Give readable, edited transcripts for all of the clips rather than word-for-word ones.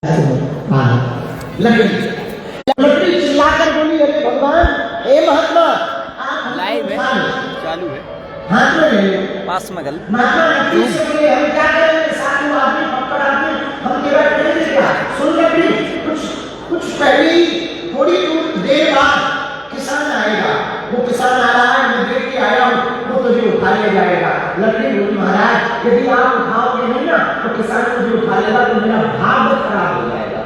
लकड़ी चिल्लाकर बोली, अरे भगवान, हे महात्मा, लाइव है, चालू है, हाथ में ले लो। पास में गल महात्मा लकड़ी से बोले, हम क्या करेंगे, साधु आदमी, पकड़ आदमी, हम तेरा करेंगे क्या? सुन लकड़ी, कुछ पहले ही थोड़ी देर बाद किसान आएगा, वो किसान आ रहा है, मैं देख के आया हूँ, वो तुझे उठा ले जाएगा। लकड़ी बोली, महाराज, यदि आप उठाओगे नहीं ना तो किसान मुझे उठा लेगा, तो मेरा भाग खराब हो जाएगा।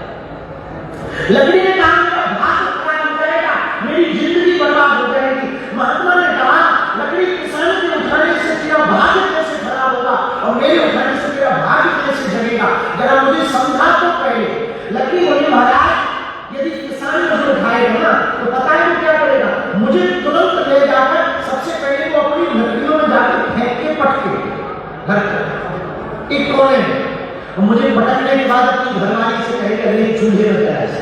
लकड़ी ने कहा, मेरा भाग खराब हो जाएगा, मेरी जिंदगी बर्बाद हो जाएगी। महात्मा ने कहा, लकड़ी, किसान के उठाने से तेरा भाग कैसे खराब होगा और मेरे उठाने से तेरा भाग कैसे जगेगा, जरा मुझे समझा तो पहले। लकड़ी बोली, महाराज, यदि किसान मुझे उठाएगा ना तो पता है वो क्या करेगा, मुझे तुरंत ले जाकर सबसे पहले वो अपनी लकड़ियों में जाकर फेंक के पटके घर एक कोने में, और मुझे पटकने के बाद अपनी घरवाली से कहेगा, नहीं, चूल्हे में जला से,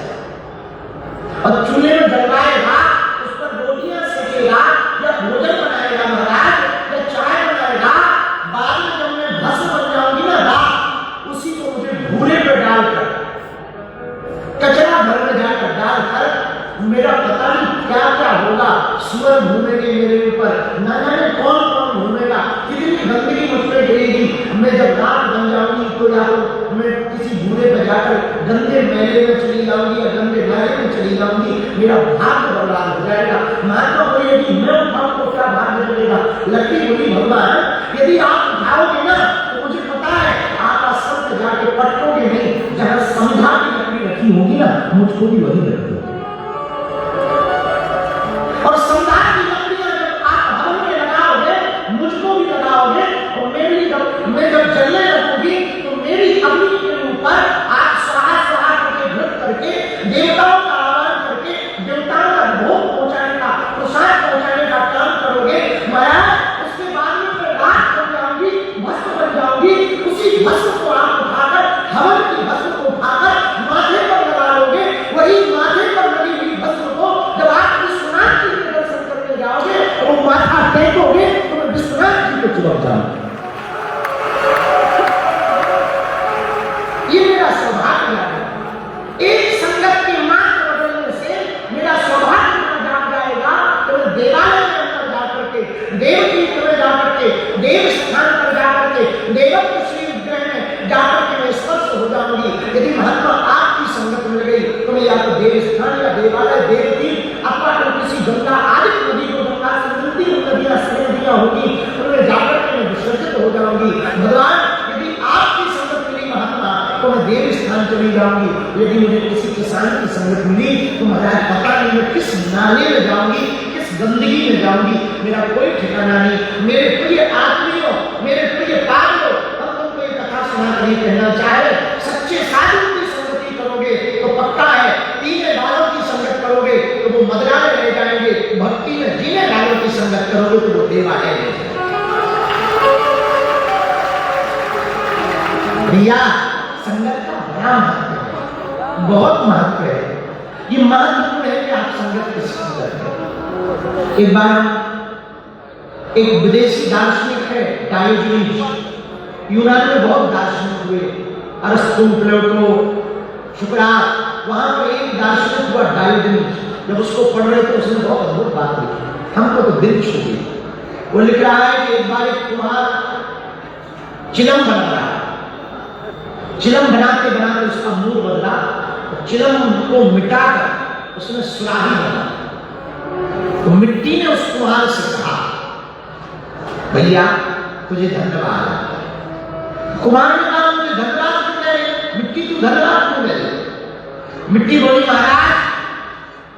और चूल्हे में जलवाएगा, उस पर रोटियां सेकेगा या भोजन बनाएगा महाराज, या चाय बनाएगा। बाद में जब मैं भस्म बन जाऊंगी ना रात, उसी को मुझे भूरे पे डालकर, कचरा भर में जाकर डालकर, मेरा पता नहीं क्या क्या होगा, सुअर घूमेंगे मेरे ऊपर, ना जाने कौन कौन घूमेगा, कितनी गंदगी मुझ पे गिरेगी। मैं जब रात बन जाऊंगी तो या तो मैं किसी भूरे पे जाकर गंदे मेले में चली जाऊंगी या गंदे नाले में चली जाऊंगी, मेरा भाग्य बर्बाद हो जाएगा। महात्मा बोले, यदि मैं उठाऊं तो क्या भाग्य चलेगा? लकड़ी बोली, भगवान, यदि आप उठाओगे ना तो मुझे पता है आप असंत जाके पटकोगे नहीं, जहां समझा की लकड़ी रखी होगी ना, मुझको भी वही रखी होगी। और समझा की लकड़ियां जब आप हवन में लगाओगे, मुझको भी लगाओगे, और मैं जब जलने लगूंगी तो मेरी अग्नि के ऊपर आप स्वाहा स्वाहा करके व्रत करके, देवताओं का आह्वान करके, देवताओं का भोग पहुंचाने का, प्रसाद पहुंचाने का काम करोगे महाराज। उसके बाद में मैं राख बन जाऊंगी, भस्म बन जाऊंगी, उसी भस्म को आप उठाकर, हवन की भस्म को उठाकर माथे पर लगा लोगे। वही माथे पर लगी हुई भस्म को जब आप विश्वनाथ जी के दर्शन करने जाओगे, वो माथा टेकोगे तो मैं विश्वनाथ जी को चिपक जाऊंगा। ये मेरा सौभाग्य है। एक संगत के मात्र बदलने से मेरा सौभाग्य जाग जाएगा, तो मैं देवालय के अंदर जाकर के, देव तीर्थ में जाकर के, देव स्थान पर जाकर के, देवत्व श्री विग्रह में जाकर के मैं स्पर्श हो जाऊंगी। यदि महात्मा आपकी संगत मिल गई तो मैं या तो देव स्थान या देवालय, देव तीर्थ अथवा तो किसी गंगा आदि नदी को, गंगा से मिलती हुई नदियां, सभी नदियां होगी, उनमें जाकर के मैं विसर्जित हो जाऊंगी। भगवान, यदि आपकी संगत मिली महात्मा तो मैं देव स्थान चली जाऊंगी। यदि मुझे किसी किसान की संगत मिली तो महाराज पता नहीं मैं किस नाले में जाऊंगी, किस गंदगी में जाऊंगी, मेरा कोई ठिकाना नहीं। मेरे प्रिय आत्मियों, मेरे प्रिय पार्थियों, हम तुमको ये कथा सुनाकर ही कहना चाहे, सच्चे साधु की संगति करोगे तो पक्का है, पीने वालों की संगत करोगे तो वो मदराए रह जाएंगे, भक्ति में जीने वालों की संगत करोगे तो वो देवालय रह जाएंगे। भैया, संगत का बड़ा महत्व है, बहुत महत्व है। ये महत्वपूर्ण है कि आप संगत किसकी करते हैं। एक बार एक विदेशी दार्शनिक है डायोजनीज, यूनान में बहुत दार्शनिक हुए, अरस्तु, प्लेटो, सुकरात, वहां पर एक दार्शनिक हुआ डायोजनीज। जब उसको पढ़ रहे थे उसने बहुत अद्भुत बात लिखी, हमको तो दिल छू गई। वो लिख रहा है कि एक बार एक कुम्हार चिलम बना रहा, चिलम बनाते बनाते उसका मूड बदला, चिलम को मिटाकर उसने सुराही बना। तो मिट्टी ने उस कुम्हार से कहा, भैया तुझे धन्यवाद। कुम्हार ने कहा, मुझे धन्यवाद क्यों दे रहे, मिट्टी तू धन्यवाद क्यों दे रही? मिट्टी बोली, महाराज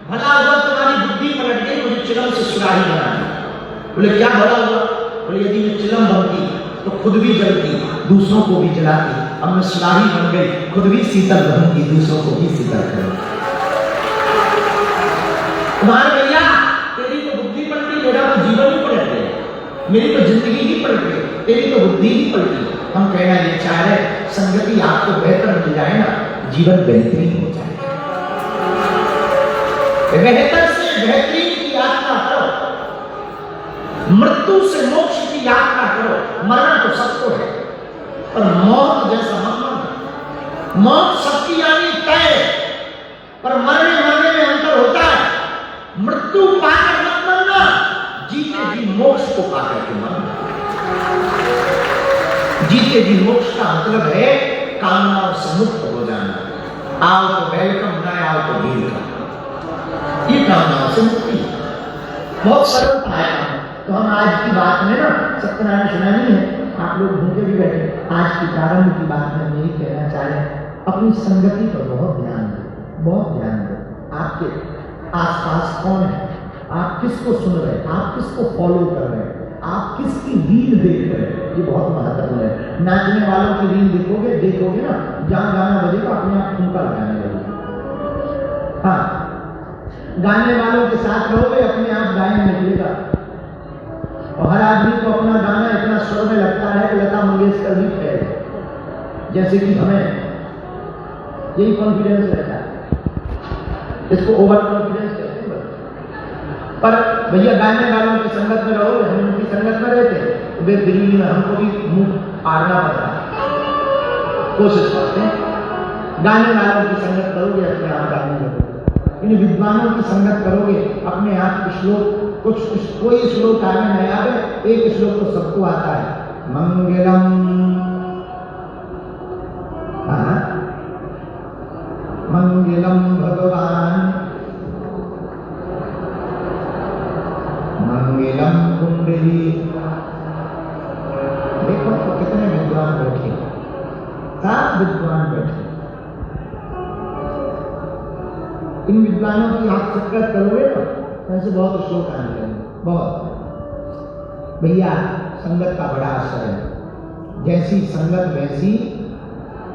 भला हुआ तुम्हारी बुद्धि पलट गई, मुझे चिलम से सुराही बना दी। बोले क्या भला हुआ? बोले यदि मैं चिलम बनती तो खुद भी जलती, दूसरों को भी जलाती। अब मैं सुराही बन गई, खुद भी शीतल बनूंगी, दूसरों को भी शीतल करूंगी। तुम्हारे भैया तेरी तो बुद्धि पलटी, मेरा तो जीवन ही पलट गया, मेरी तो जिंदगी ही पलट गई, तेरी तो बुद्धि ही पलटी। हम कहना ये चाह रहे, संगति आपको बेहतर मिल जाए ना, जीवन बेहतरीन हो जाए। बेहतर से बेहतरीन की यात्रा करो, मृत्यु से मोक्ष की यात्रा करो। मरना तो सबको है, पर मौत जैसा मत मरना। मौत सबकी आनी जीते जी मोक्ष का मतलब है कामनाओं से मुक्त हो जाना। आओ तो वेलकम, ना आओ तो वेलकम। ये कामनाओं से मुक्ति है। बहुत सरलता है काम। तो हम आज की बात में ना सत्यनारायण सुनानी है, आप लोग भूखे भी बैठे। आज की प्रारंभ की बात में यही कहना चाह रहे हैं, अपनी संगति पर बहुत ध्यान दो, बहुत ध्यान दो। आपके आसपास कौन है, आप किसको सुन रहे हैं, आप किसको फॉलो कर रहे हैं, आप किसकी रील देख रहे हैं, ये बहुत महत्वपूर्ण है। नाचने वालों की रील देखोगे ना, जहां गाना बजेगा अपने आप ठुमका लगाने लगेगा। हाँ, गाने वालों के साथ रहोगे अपने आप गायन निकलेगा। और हर आदमी को अपना गाना इतना स्वर में लगता है कि लता मंगेशकर भी है, जैसे कि हमें यही कॉन्फिडेंस रहता है, इसको ओवर कॉन्फिडेंस कहते हैं। पर भैया गाने वालों की संगत में रहो, हम उनकी संगत में रहते तो वे दिल्ली में हमको भी मुंह आड़ना पड़ता है। कोशिश करते हैं गाने वालों की संगत करोगे अपने आप गाने लगोगे, इन विद्वानों की संगत करोगे अपने आप श्लोक कुछ कोई श्लोक आगे नहीं आवे, एक श्लोक तो सबको आता है। मंगलम, मंगलम भगवान, मंगलम कुंडली। देखो तो कितने विद्वान बैठे, सात विद्वान बैठे। इन विद्वानों की आप संगत करोगे ना, ऐसे बहुत श्लोक आने लगेंगे, बहुत। भैया संगत का बड़ा असर है, जैसी संगत वैसी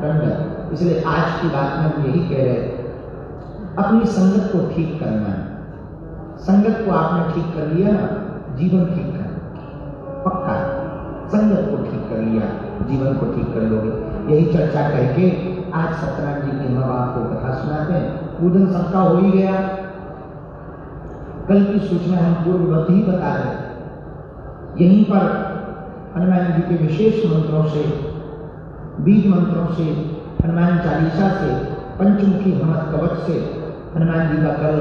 रंगत। इसलिए आज की बात में हम यही कह रहे हैं, अपनी संगत को ठीक करना है। संगत को आपने ठीक कर लिया ना, जीवन ठीक कर पक्का। संगत को ठीक कर लिया, जीवन को ठीक कर लोगे। यही चर्चा करके आज सत्यनारायण जी के माँ बाप को कथा सुनाते हैं। पूजन सबका हो ही गया, कल की सूचना हम पूर्ववत ही बता रहे। यहीं पर हनुमान जी के विशेष मंत्रों से, बीज मंत्रों से, हनुमान चालीसा से, पंचमुखी हनुमत कवच से हनुमान जी का कल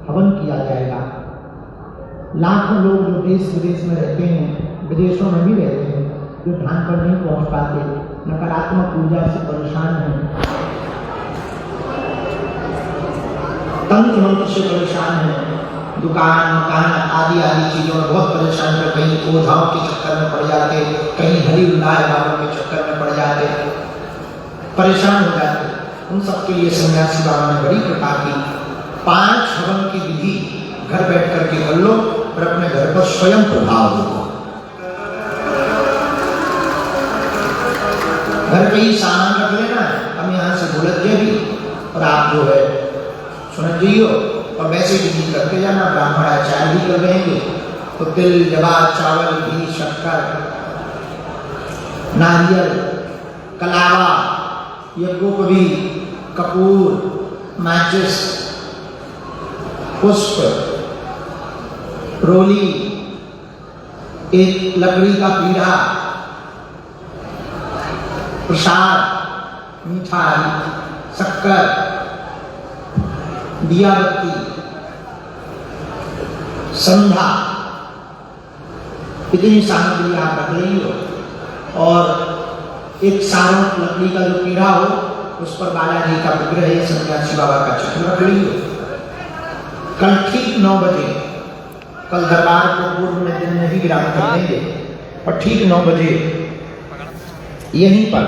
हवन किया जाएगा। लाखों लोग जो देश विदेश में रहते हैं, विदेशों में भी रहते हैं, जो ध्यान पर नहीं पहुंच पाते, नकारात्मक ऊर्जा से परेशान हैं, तंत्र मंत्र से परेशान है, दुकान मकान आदि आदि चीजों में बहुत परेशान है। कहीं ओझाओं के चक्कर में पड़ जाते, कहीं हरी उल्लाह वालों के चक्कर में पड़ जाते, परेशान हो जाते। उन सबके लिए सन्यासी बाबा ने बड़ी कृपा की। 5 हवन की विधि घर बैठ करके कर लो और अपने घर पर स्वयं प्रभाव हो। घर पे ही सामान रख लेना, हम यहाँ से बोलत गए भी, और आप जो है सुन जियो, और वैसे भी करते जाना। ब्राह्मण आचार्य भी कर रहेंगे तो तिल, जवार, चावल, घी, शक्कर, नारियल, कलावा, यज्ञोपवी, कपूर, माचिस, पुष्प, रोली, एक लकड़ी का पीढ़ा, प्रसाद, मिठाई, शक्कर, दिया बत्ती, संधा, इतनी सामग्री आप रख रही हो। और एक सारंग लकड़ी का जो पीढ़ा हो, उस पर बालाजी का विग्रह है, सन्यासी बाबा का चित्र रख रही हो। कल ठीक 9 बजे, कल दरबार को पूर्व में दिन में ही विराम कर देंगे, और ठीक 9 बजे यहीं पर